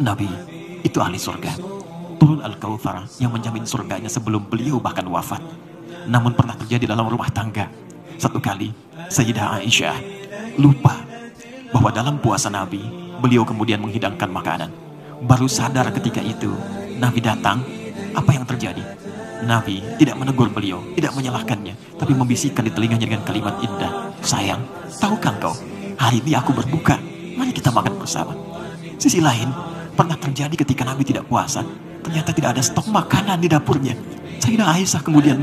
Nabi itu ahli surga. Turun Al-Kautsar yang menjamin surganya sebelum beliau bahkan wafat. Namun pernah terjadi dalam rumah tangga. Satu kali Sayyidah Aisyah lupa bahwa dalam puasa Nabi beliau kemudian menghidangkan makanan. Baru sadar ketika itu Nabi datang. Apa yang terjadi? Nabi tidak menegur beliau, tidak menyalahkannya, tapi membisikkan di telinganya dengan kalimat indah. Sayang, tahukah engkau, hari ini aku berbuka, mari kita makan bersama. Sisi lain, pernah terjadi ketika Nabi tidak puasa, ternyata tidak ada stok makanan di dapurnya. Sayyidah Aisyah kemudian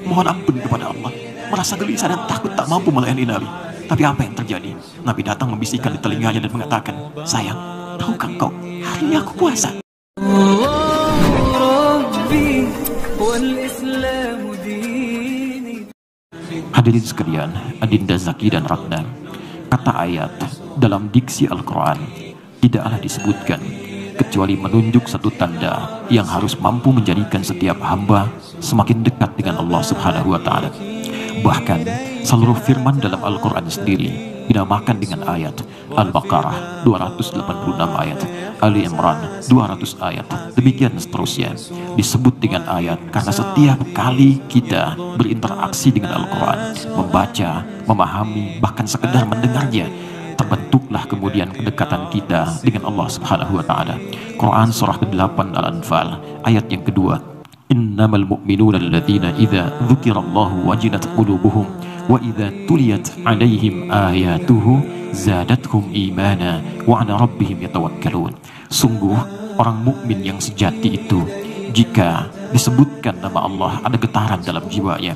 mohon ampun kepada Allah, merasa gelisah dan takut tak mampu melayani Nabi. Tapi apa yang terjadi? Nabi datang membisikkan di telinganya dan mengatakan, sayang, tahukah engkau, hari ini aku puasa. Hadirin sekalian, Adinda Zaki dan Ratna, kata ayat dalam diksi Al-Quran tidaklah disebutkan kecuali menunjuk satu tanda yang harus mampu menjadikan setiap hamba semakin dekat dengan Allah Subhanahu wa Ta'ala. Bahkan seluruh firman dalam Al-Quran sendiri dinamakan dengan ayat. Al-Baqarah 286 ayat, Ali Imran 200 ayat, demikian seterusnya disebut dengan ayat karena setiap kali kita berinteraksi dengan Al-Quran, membaca, memahami, bahkan sekedar mendengarnya, terbentuklah kemudian kedekatan kita dengan Allah Subhanahu wa Ta'ala. Quran surah ke-8 Al-Anfal ayat yang kedua, innamal mu'minuna alladzina idza dzukirallahu wajilat qulubuhum wa idza tuliyat alaihim ayatuhu zadathum imana wa ala rabbihim yatawakkalun. Sungguh orang mukmin yang sejati itu jika disebutkan nama Allah ada getaran dalam jiwanya,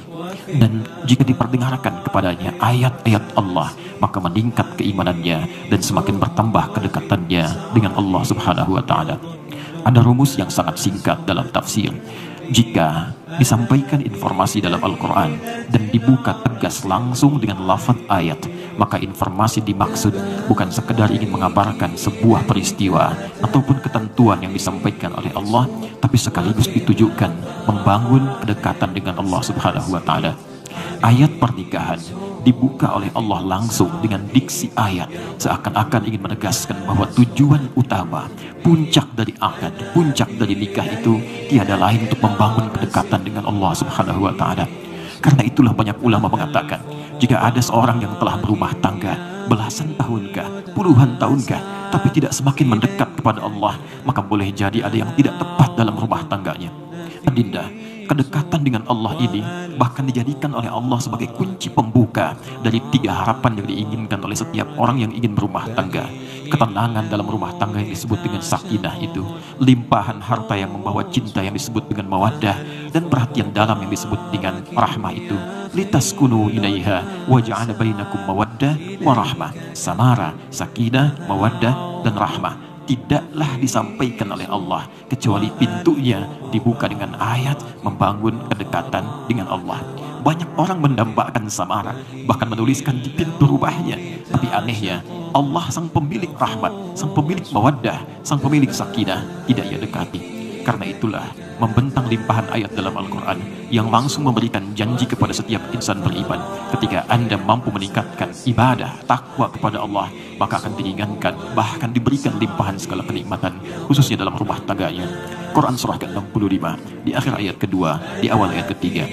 dan jika diperdengarkan kepadanya ayat-ayat Allah maka meningkat keimanannya dan semakin bertambah kedekatannya dengan Allah Subhanahu wa Ta'ala. Ada rumus yang sangat singkat dalam tafsir. Jika disampaikan informasi dalam Al-Quran dan dibuka tegas langsung dengan lafaz ayat, maka informasi dimaksud bukan sekedar ingin mengabarkan sebuah peristiwa ataupun ketentuan yang disampaikan oleh Allah, tapi sekaligus ditujukan membangun kedekatan dengan Allah Subhanahu wa Ta'ala. Ayat pernikahan dibuka oleh Allah langsung dengan diksi ayat, seakan-akan ingin menegaskan bahwa tujuan utama, puncak dari akad, puncak dari nikah itu tiada lain untuk membangun kedekatan dengan Allah Subhanahu wa Ta'ala. Karena itulah banyak ulama mengatakan, jika ada seorang yang telah berumah tangga belasan tahunkah, puluhan tahunkah, tapi tidak semakin mendekat kepada Allah, maka boleh jadi ada yang tidak tepat dalam rumah tangganya. Adinda, kedekatan dengan Allah ini bahkan dijadikan oleh Allah sebagai kunci pembuka dari 3 harapan yang diinginkan oleh setiap orang yang ingin berumah tangga. Ketenangan dalam rumah tangga yang disebut dengan sakinah itu, limpahan harta yang membawa cinta yang disebut dengan mawaddah, dan perhatian dalam yang disebut dengan rahmah itu, litaskunu ilaiha wa ja'ala bainakum mawaddah wa rahmah. Samara, sakinah, mawaddah, dan rahmah tidaklah disampaikan oleh Allah kecuali pintunya dibuka dengan ayat membangun kedekatan dengan Allah. Banyak orang mendambakan samara, bahkan menuliskan di pintu rumahnya, tapi anehnya Allah sang pemilik rahmat, sang pemilik mawaddah, sang pemilik sakinah tidak ia dekati. Karena itulah membentang limpahan ayat dalam Al-Quran yang langsung memberikan janji kepada setiap insan beriman, ketika Anda mampu meningkatkan ibadah, takwa kepada Allah, maka akan diringankan, bahkan diberikan limpahan segala kenikmatan, khususnya dalam rumah tangganya. Quran surah ke-65 di akhir ayat kedua, di awal ayat ketiga,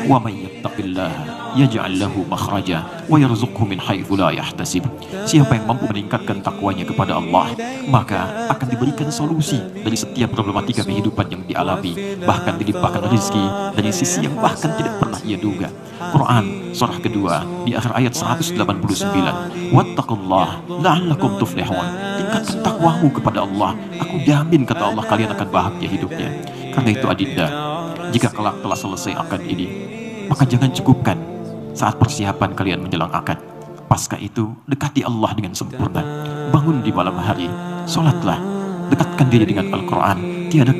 wa may yattaqillaha yaj'al lahu makhraja wa yarzuqhu min haitsu la yahtasib. Siapa yang mampu meningkatkan takwanya kepada Allah, maka akan diberikan solusi dari setiap problematika kehidupan yang dialami, bahkan dilimpahkan rezeki dari sisi yang bahkan tidak pernah ia duga. Quran surah kedua di akhir ayat 189, wattaqullah la'allakum tuflihun. Tingkatkan takwamu kepada Allah, aku jamin kata Allah kalian akan bahagia hidupnya. Karena itu adinda, jika kelak telah selesai akad ini, maka jangan cukupkan saat persiapan kalian menjelang akad. Pasca itu dekati Allah dengan sempurna. Bangun di malam hari, sholatlah, dekatkan diri dengan Al-Quran. Tiada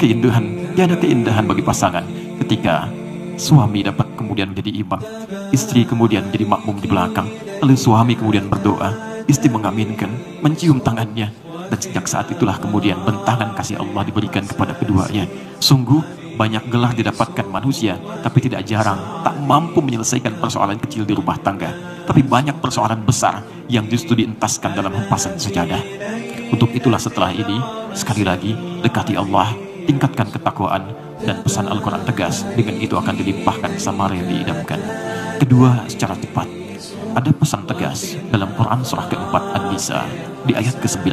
keindahan bagi pasangan ketika suami dapat kemudian menjadi imam, istri kemudian menjadi makmum di belakang, lalu suami kemudian berdoa, istri mengaminkan, mencium tangannya, dan sejak saat itulah kemudian bentangan kasih Allah diberikan kepada keduanya. Sungguh banyak gelar didapatkan manusia, tapi tidak jarang tak mampu menyelesaikan persoalan kecil di rumah tangga, tapi banyak persoalan besar yang justru dientaskan dalam hempasan sajadah. Untuk itulah setelah ini, sekali lagi, dekati Allah, tingkatkan ketakwaan, dan pesan Al-Quran tegas, dengan itu akan dilimpahkan samara yang diidamkan. Kedua, secara cepat, ada pesan tegas dalam Quran surah keempat An-Nisa di ayat ke-19.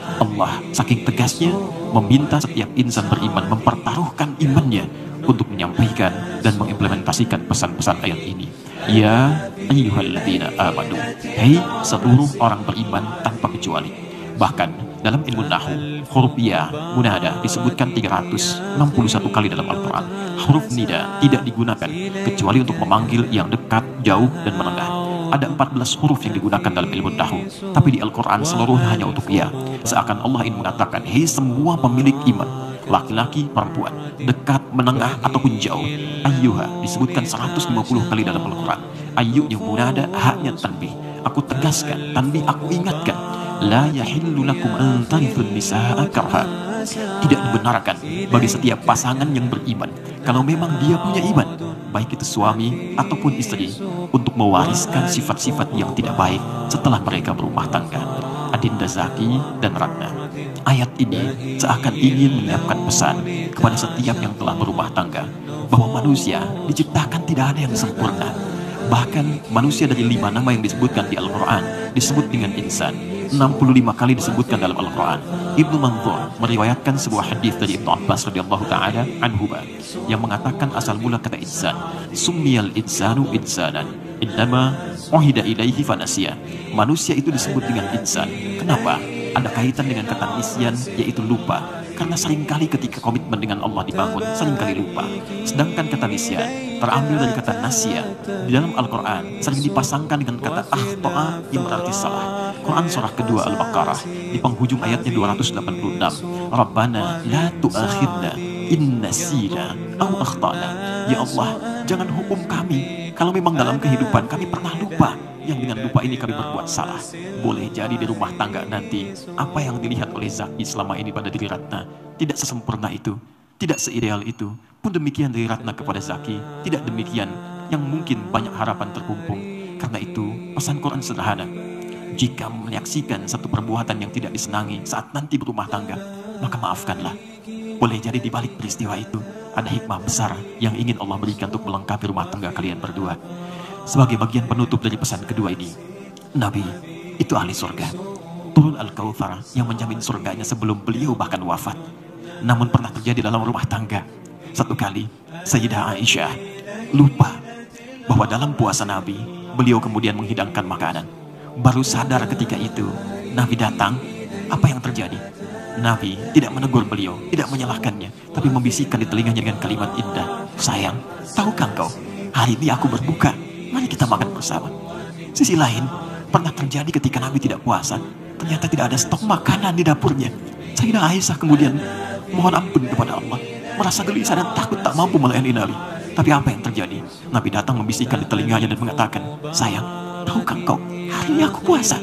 Allah saking tegasnya meminta setiap insan beriman mempertaruhkan imannya untuk menyampaikan dan mengimplementasikan pesan-pesan ayat ini. Ya ayyuhalladzina amanu, hei seluruh orang beriman tanpa kecuali. Bahkan dalam ilmu nahu, huruf ya munada disebutkan 361 kali dalam Al-Quran. Huruf nida tidak digunakan kecuali untuk memanggil yang dekat, jauh, dan menengah. Ada 14 huruf yang digunakan dalam ilmu nahu, tapi di Al-Quran seluruhnya hanya untuk ya. Seakan Allah ingin mengatakan, hei semua pemilik iman, laki-laki, perempuan, dekat, menengah, ataupun jauh. Ayyuha disebutkan 150 kali dalam Al-Quran. Ayyunya munada, haknya tanbih. Aku tegaskan, tanbih aku ingatkan. La yahillu lakum an tarithun nisaa karha. Tidak dibenarkan bagi setiap pasangan yang beriman, kalau memang dia punya iman, baik itu suami ataupun istri, untuk mewariskan sifat-sifat yang tidak baik setelah mereka berumah tangga. Adinda Zaki dan Ratna, ayat ini seakan ingin menyiapkan pesan kepada setiap yang telah berumah tangga, bahwa manusia diciptakan tidak ada yang sempurna. Bahkan manusia dari 5 nama yang disebutkan di Al-Quran disebut dengan insan. 65 kali disebutkan dalam Al-Quran. Ibnu Manzur meriwayatkan sebuah hadis dari Ibnu Abbas radhiyallahu ta'ala anhuma yang mengatakan asal mula kata insan, summiyal insanu insanan innama uhida ilaihi fanasiya. Manusia itu disebut dengan insan. Kenapa? Ada kaitan dengan kata nisyan, yaitu lupa. Karena seringkali ketika komitmen dengan Allah dibangun, seringkali lupa. Sedangkan kata nisyan terambil dari kata nasya. Di dalam Al-Quran sering dipasangkan dengan kata akhto'a yang berarti salah. Quran surah kedua Al-Baqarah di penghujung ayatnya 286. Rabbana la tu'akhidna in nasina au akhtana. Ya Allah, jangan hukum kami kalau memang dalam kehidupan kami pernah lupa, yang dengan lupa ini kami berbuat salah. Boleh jadi di rumah tangga nanti, apa yang dilihat oleh Zaki selama ini pada diri Ratna tidak sesempurna itu, tidak seideal itu. Pun demikian dari Ratna kepada Zaki, tidak demikian yang mungkin banyak harapan terkumpul. Karena itu pesan Quran sederhana, jika menyaksikan satu perbuatan yang tidak disenangi saat nanti berumah tangga, maka maafkanlah. Boleh jadi di balik peristiwa itu ada hikmah besar yang ingin Allah berikan untuk melengkapi rumah tangga kalian berdua. Sebagai bagian penutup dari pesan kedua ini, Nabi itu ahli surga. Turun Al-Kautsar yang menjamin surganya sebelum beliau bahkan wafat. Namun pernah terjadi dalam rumah tangga. Satu kali Sayyidah Aisyah lupa bahwa dalam puasa Nabi, beliau kemudian menghidangkan makanan. Baru sadar ketika itu Nabi datang. Apa yang terjadi? Nabi tidak menegur beliau, tidak menyalahkannya, tapi membisikkan di telinganya dengan kalimat indah, sayang, tahukah engkau, hari ini aku berbuka, mari kita makan bersama. Sisi lain, pernah terjadi ketika Nabi tidak puasa, ternyata tidak ada stok makanan di dapurnya. Sayyidah Aisyah kemudian mohon ampun kepada Allah, merasa gelisah dan takut tak mampu melayani Nabi. Tapi apa yang terjadi? Nabi datang membisikkan di telinganya dan mengatakan, sayang, tahukah engkau, hari ini aku puasa.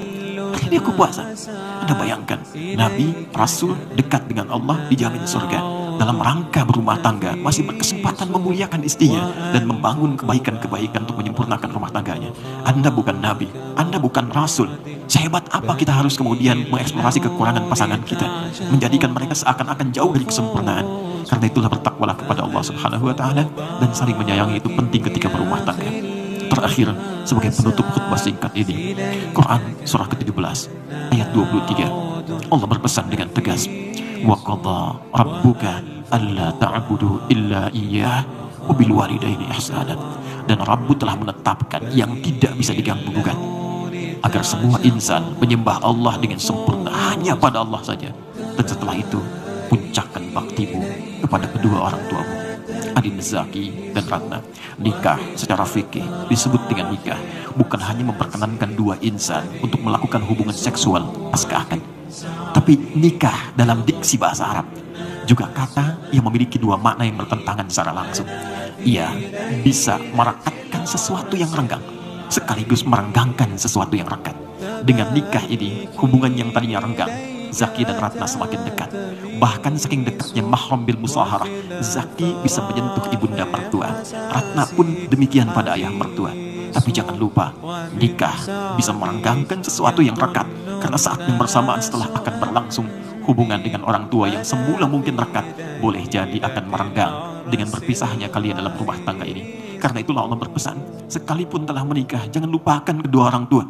Hari ini aku puasa. Anda bayangkan, Nabi, Rasul dekat dengan Allah, dijamin surga. Dalam rangka berumah tangga, masih berkesempatan memuliakan istrinya dan membangun kebaikan-kebaikan untuk menyempurnakan rumah tangganya. Anda bukan Nabi, Anda bukan Rasul. Sehebat apa kita harus kemudian mengeksplorasi kekurangan pasangan kita, menjadikan mereka seakan-akan jauh dari kesempurnaan. Karena itulah bertakwalah kepada Allah Subhanahu wa Ta'ala, dan saling menyayangi itu penting ketika berumah tangga. Terakhir, sebagai penutup khutbah singkat ini, Quran surah ke-17 ayat 23, Allah berpesan dengan tegas, wa qadha rabbuka alla ta'budu illa iyyah wa bil walidaini ihsanan. Dan Rabbu telah menetapkan yang tidak bisa diganggu-gugat, agar semua insan menyembah Allah dengan sempurna hanya pada Allah saja, dan setelah itu puncakkan baktimu kepada kedua orang tuamu. Adin Zaki dan Ratna, nikah secara fikih disebut dengan nikah bukan hanya memperkenankan dua insan untuk melakukan hubungan seksual pasca akad, tapi nikah dalam diksi bahasa Arab juga kata yang memiliki dua makna yang bertentangan secara langsung. Ia bisa merekatkan sesuatu yang renggang sekaligus merenggangkan sesuatu yang rekat. Dengan nikah ini, hubungan yang tadinya renggang, Zaki dan Ratna semakin dekat. Bahkan saking dekatnya mahram bil musaharah, Zaki bisa menyentuh ibunda mertua. Ratna pun demikian pada ayah mertua. Tapi jangan lupa, nikah bisa merenggangkan sesuatu yang rekat, karena saat yang bersamaan setelah akan berlangsung, hubungan dengan orang tua yang semula mungkin rekat, boleh jadi akan merenggang dengan berpisahnya kalian dalam rumah tangga ini. Karena itulah Allah berpesan, sekalipun telah menikah, jangan lupakan kedua orang tua.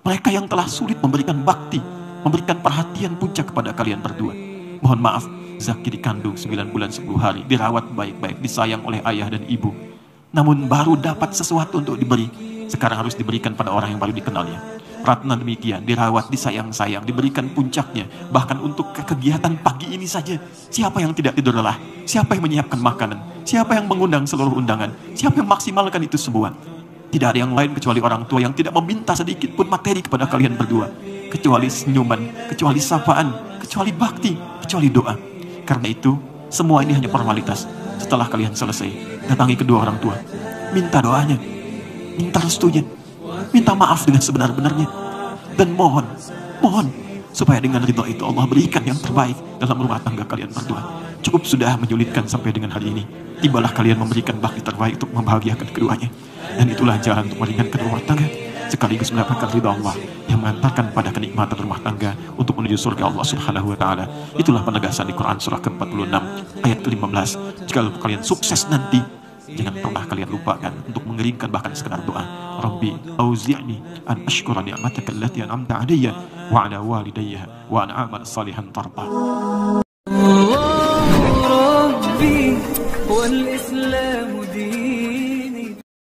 Mereka yang telah sulit memberikan bakti, memberikan perhatian puncak kepada kalian berdua. Mohon maaf, Zaki dikandung 9 bulan 10 hari, dirawat baik-baik, disayang oleh ayah dan ibu. Namun baru dapat sesuatu untuk diberi, sekarang harus diberikan pada orang yang baru dikenalnya. Ratna demikian, dirawat, disayang-sayang, diberikan puncaknya. Bahkan untuk kegiatan pagi ini saja, siapa yang tidak tidur lelah? Siapa yang menyiapkan makanan? Siapa yang mengundang seluruh undangan? Siapa yang maksimalkan itu semua? Tidak ada yang lain kecuali orang tua yang tidak meminta sedikit pun materi kepada kalian berdua, kecuali senyuman, kecuali sapaan, kecuali bakti, kecuali doa. Karena itu, semua ini hanya formalitas. Setelah kalian selesai, datangi kedua orang tua, minta doanya, minta restunya, minta maaf dengan sebenar-benarnya, dan mohon supaya dengan ridho itu Allah berikan yang terbaik dalam rumah tangga kalian berdua. Cukup sudah menyulitkan sampai dengan hari ini. Tibalah kalian memberikan bakti terbaik untuk membahagiakan keduanya. Dan itulah jalan untuk meringankan rumah tangga, sekaligus mendapatkan ridha Allah yang mengantarkan pada kenikmatan rumah tangga untuk menuju surga Allah Subhanahu wa taala. Itulah penegasan di Quran surah ke-46 ayat ke-15. Jika kalian sukses nanti, jangan pernah kalian lupakan untuk mengeringkan bahkan sekedar doa. Rabbi auzi'ni an ashkura ni'mataka allati an'amta 'alayya wa 'ala walidayya wa an a'mal salihan tarda.